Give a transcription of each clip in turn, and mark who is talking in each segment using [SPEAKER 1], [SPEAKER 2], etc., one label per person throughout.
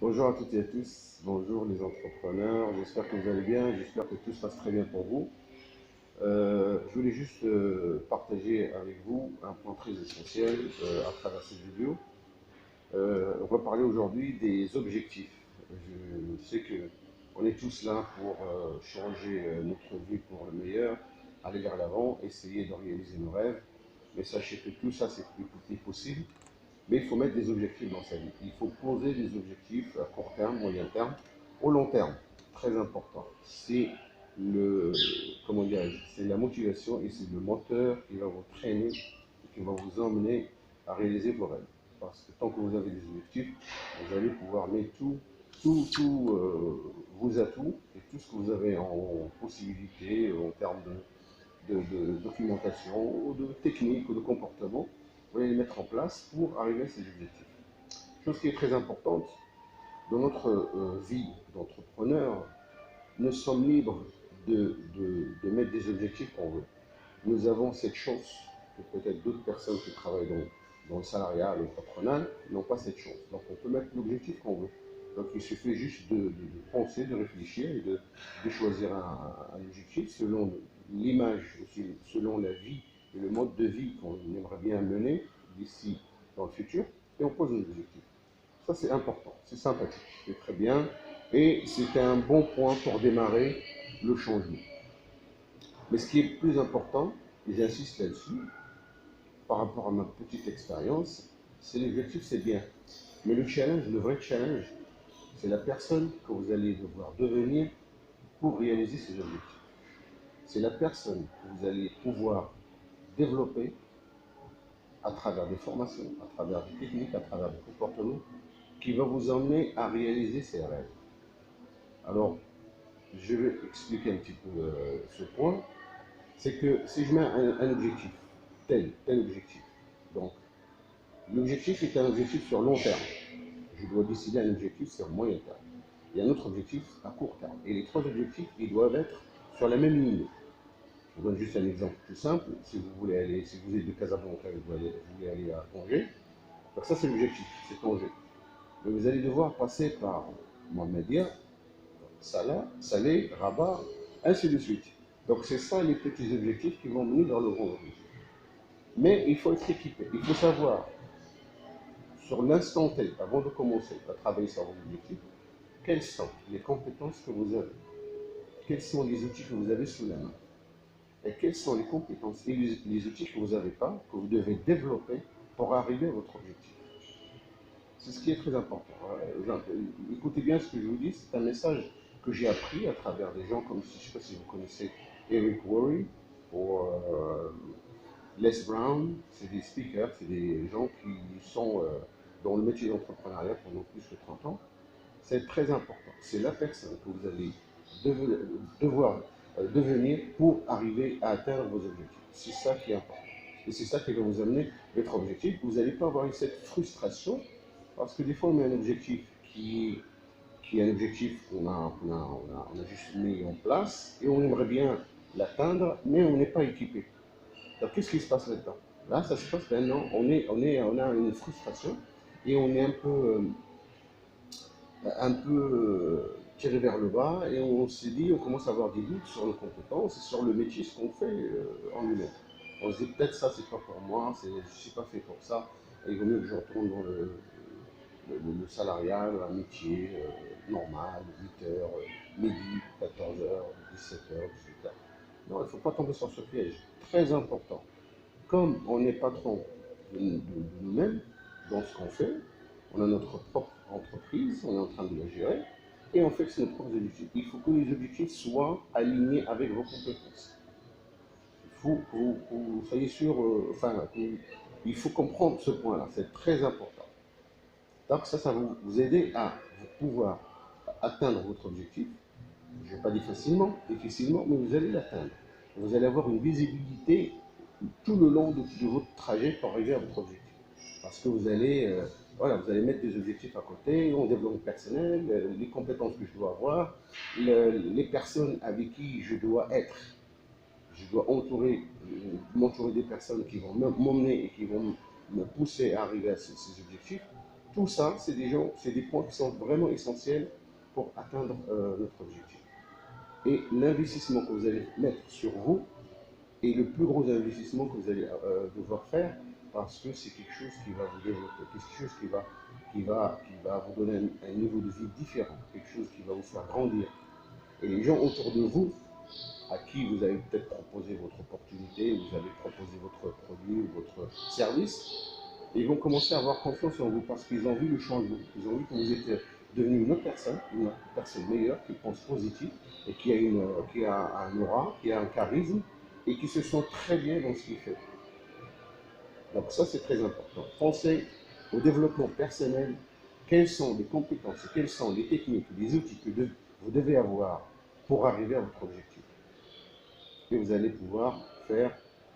[SPEAKER 1] Bonjour à toutes et à tous, bonjour les entrepreneurs, j'espère que vous allez bien, j'espère que tout se passe très bien pour vous. Je voulais juste partager avec vous un point très essentiel à travers cette vidéo. On va parler aujourd'hui des objectifs. Je sais que on est tous là pour changer notre vie pour le meilleur, aller vers l'avant, essayer de réaliser nos rêves, mais sachez que tout ça c'est plus possible. Mais il faut mettre des objectifs dans sa vie. Il faut poser des objectifs à court terme, moyen terme, au long terme. Très important. C'est le, comment dirais-je, c'est la motivation et c'est le moteur qui va vous traîner et qui va vous emmener à réaliser vos rêves. Parce que tant que vous avez des objectifs, vous allez pouvoir mettre tout vos atouts et tout ce que vous avez en possibilité en termes de documentation ou de technique ou de comportement, vous allez les mettre en place pour arriver à ces objectifs. Chose qui est très importante, dans notre vie d'entrepreneur, nous sommes libres de mettre des objectifs qu'on veut. Nous avons cette chance que peut-être d'autres personnes qui travaillent dans le salariat, le patronal, n'ont pas cette chance. Donc on peut mettre l'objectif qu'on veut. Donc il suffit juste de penser, de réfléchir et de choisir un objectif selon l'image, aussi selon la vie et le mode de vie qu'on aimerait bien mener d'ici dans le futur, et on pose un objectif. Ça c'est important, c'est sympathique, c'est très bien, et c'est un bon point pour démarrer le changement. Mais ce qui est plus important, et j'insiste là-dessus, par rapport à ma petite expérience, c'est l'objectif, c'est bien. Mais le challenge, le vrai challenge, c'est la personne que vous allez devoir devenir pour réaliser ces objectifs. C'est la personne que vous allez pouvoir développer à travers des formations, à travers des techniques, à travers des comportements, qui va vous emmener à réaliser ces rêves. Alors, je vais expliquer un petit peu ce point. C'est que si je mets un objectif, tel objectif, donc l'objectif est un objectif sur long terme. Je dois décider un objectif sur moyen terme. Il y a un autre objectif à court terme. Et les trois objectifs, ils doivent être sur la même ligne. Je vous donne juste un exemple tout simple. Si vous voulez aller, si vous êtes de Casablanca et vous voulez aller à Tanger, donc ça c'est l'objectif, c'est Tanger. Mais vous allez devoir passer par Mohamedia, Salah, Salé, Rabat, ainsi de suite. Donc c'est ça les petits objectifs qui vont mener vers le grand objectif. Mais il faut être équipé. Il faut savoir, sur l'instant T, avant de commencer à travailler sur vos objectifs, quelles sont les compétences que vous avez, quels sont les outils que vous avez sous la main, et quelles sont les compétences et les outils que vous n'avez pas, que vous devez développer pour arriver à votre objectif. C'est ce qui est très important. Écoutez bien ce que je vous dis, c'est un message que j'ai appris à travers des gens comme, je ne sais pas si vous connaissez Eric Worre ou Les Brown, c'est des speakers, c'est des gens qui sont dans le métier d'entrepreneuriat pendant plus que 30 ans. C'est très important. C'est la personne que vous allez devoir devenir pour arriver à atteindre vos objectifs. C'est ça qui est important. Et c'est ça qui va vous amener votre objectif. Vous n'allez pas avoir cette frustration parce que des fois on met un objectif qui est un objectif qu'on a juste mis en place et on aimerait bien l'atteindre, mais on n'est pas équipé. Donc, qu'est-ce qui se passe là-dedans? Là, ça se passe maintenant, on a une frustration et on est tiré vers le bas et on s'est dit, on commence à avoir des doutes sur nos compétences et sur le métier, ce qu'on fait en lui-même. On se dit peut-être ça, c'est pas pour moi, je ne suis pas fait pour ça, et il vaut mieux que je retourne dans le salariat, un métier normal, 8 heures, midi, 14 heures, 17 heures, 18 heures. Non, il ne faut pas tomber sur ce piège. Très important. Comme on est patron de nous-mêmes dans ce qu'on fait, on a notre propre entreprise, on est en train de la gérer, et on fixe nos propres objectifs. Il faut que les objectifs soient alignés avec vos compétences. Que vous soyez sûr, il faut comprendre ce point-là, c'est très important. Donc ça va vous aider à pouvoir atteindre votre objectif. Je ne vais pas dire facilement, difficilement, mais vous allez l'atteindre. Vous allez avoir une visibilité tout le long de votre trajet pour arriver à votre objectif. Parce que voilà, vous allez mettre des objectifs à côté, en développement personnel, les compétences que je dois avoir, les personnes avec qui je dois être. Je dois m'entourer des personnes qui vont m'emmener et qui vont me pousser à arriver à ces objectifs. Tout ça, c'est des points qui sont vraiment essentiels pour atteindre notre objectif. Et l'investissement que vous allez mettre sur vous est le plus gros investissement que vous allez devoir faire parce que c'est quelque chose qui va vous développer, quelque chose qui va vous donner un niveau de vie différent, quelque chose qui va vous faire grandir. Et les gens autour de vous, à qui vous avez peut-être proposé votre opportunité, vous avez proposé votre produit ou votre service, ils vont commencer à avoir confiance en vous parce qu'ils ont vu le changement. Ils ont vu que vous êtes devenu une personne meilleure, qui pense positif et qui a un aura, qui a un charisme et qui se sent très bien dans ce qu'il fait. Donc ça, c'est très important. Pensez au développement personnel. Quelles sont les compétences, quelles sont les techniques, les outils que vous devez avoir pour arriver à votre objectif. Et vous allez pouvoir faire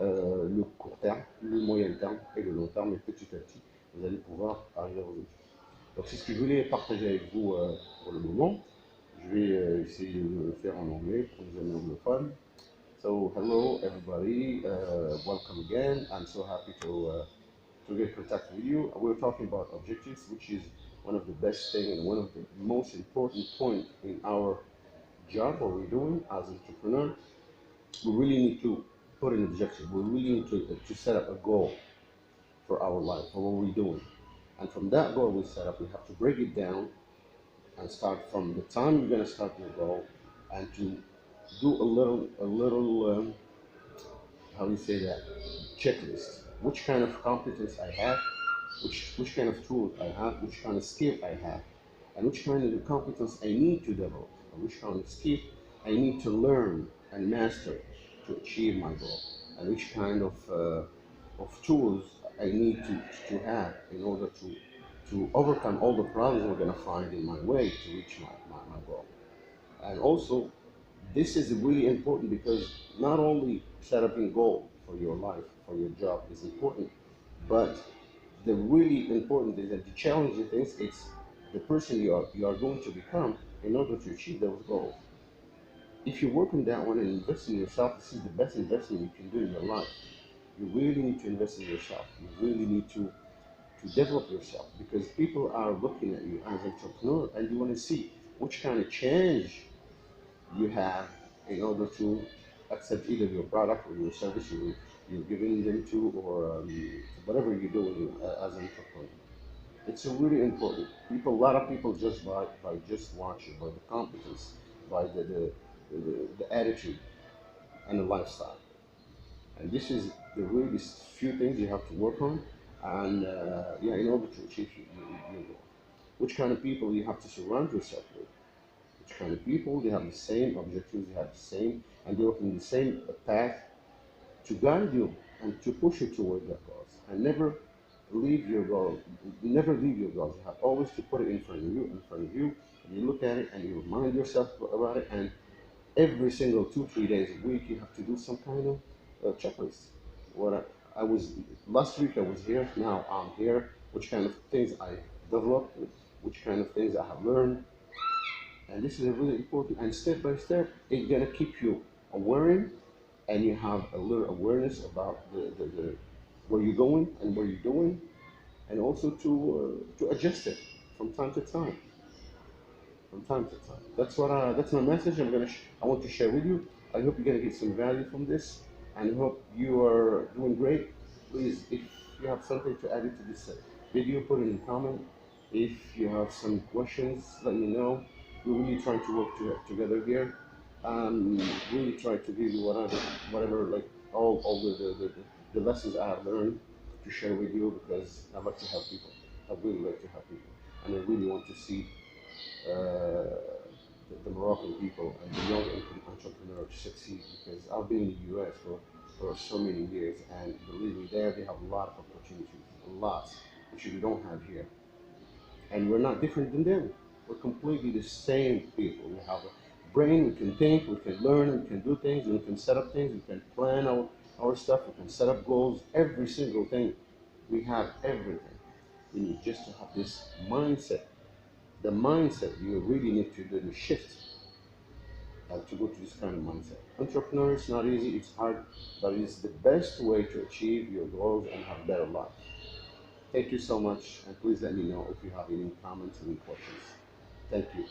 [SPEAKER 1] le court terme, le moyen terme et le long terme. Et petit à petit, vous allez pouvoir arriver à vos objectifs. Donc c'est ce que je voulais partager avec vous pour le moment. Je vais essayer de le faire en anglais pour les amis anglophones. So hello everybody, welcome again. I'm so happy to get in contact with you. We're talking about objectives, which is one of the best things and one of the most important points in our job, what we're doing as entrepreneurs. We really need to put an objective. We really need to set up a goal for our life, for what we're doing. And from that goal we set up, we have to break it down and start from the time you're going to start your goal and to do a little how do you say that, checklist. Which kind of competence I have, which kind of tools I have, which kind of skill I have, and which kind of competence I need to develop, and which kind of skill I need to learn and master to achieve my goal, and which kind of tools I need to have in order to overcome all the problems I'm going to find in my way to reach my goal. And also, this is really important because not only setting a goal for your life, for your job is important, but the really important is that the challenging things, it's the person you are going to become in order to achieve those goals. If you work on that one and invest in yourself, this is the best investment you can do in your life. You really need to invest in yourself. You really need to develop yourself because people are looking at you as an entrepreneur and you want to see which kind of change you have in order to accept either your product or your service you're giving them to or whatever you're doing as an entrepreneur. It's really important. A lot of people just by just watching, by the competence, by the attitude and the lifestyle. And this is the really few things you have to work on, and yeah, in order to achieve your goal. Which kind of people you have to surround yourself with? Which kind of people they have the same objectives, they have the same, and they're in the same path to guide you and to push you toward that goals. And leave your goal. Never leave your goals. You have always to put it in front of you, And you look at it and you remind yourself about it. And every single 2 3 days a week, you have to do some kind of checklist. What I was last week, I was here. Now I'm here. Which kind of things I developed, which kind of things I have learned, and this is a really important. And step by step, it's gonna keep you aware, and you have a little awareness about the where you're going and where you're doing, and also to adjust it from time to time from time to time. That's my message. I want to share with you. I hope you're gonna get some value from this, and I hope you are doing great. Please, if you have something to add into this video, put it in the comment. If you have some questions, let me know. We're really trying to work together here. Really try to give you whatever like all the lessons I have learned to share with you because I like to help people. I really like to help people, and I really want to see the Moroccan people and the young entrepreneurs succeed because I've been in the US for so many years and believe me, there they have a lot of opportunities, a lot, which we don't have here. And we're not different than them. We're completely the same people. We have a brain, we can think, we can learn, we can do things, we can set up things, we can plan our stuff, we can set up goals, every single thing. We have everything. We need just to have this mindset, the mindset you really need to do the shift to go to this kind of mindset. Entrepreneur is not easy, it's hard, but it's the best way to achieve your goals and have better life. Thank you so much, and please let me know if you have any comments, any questions. Thank you.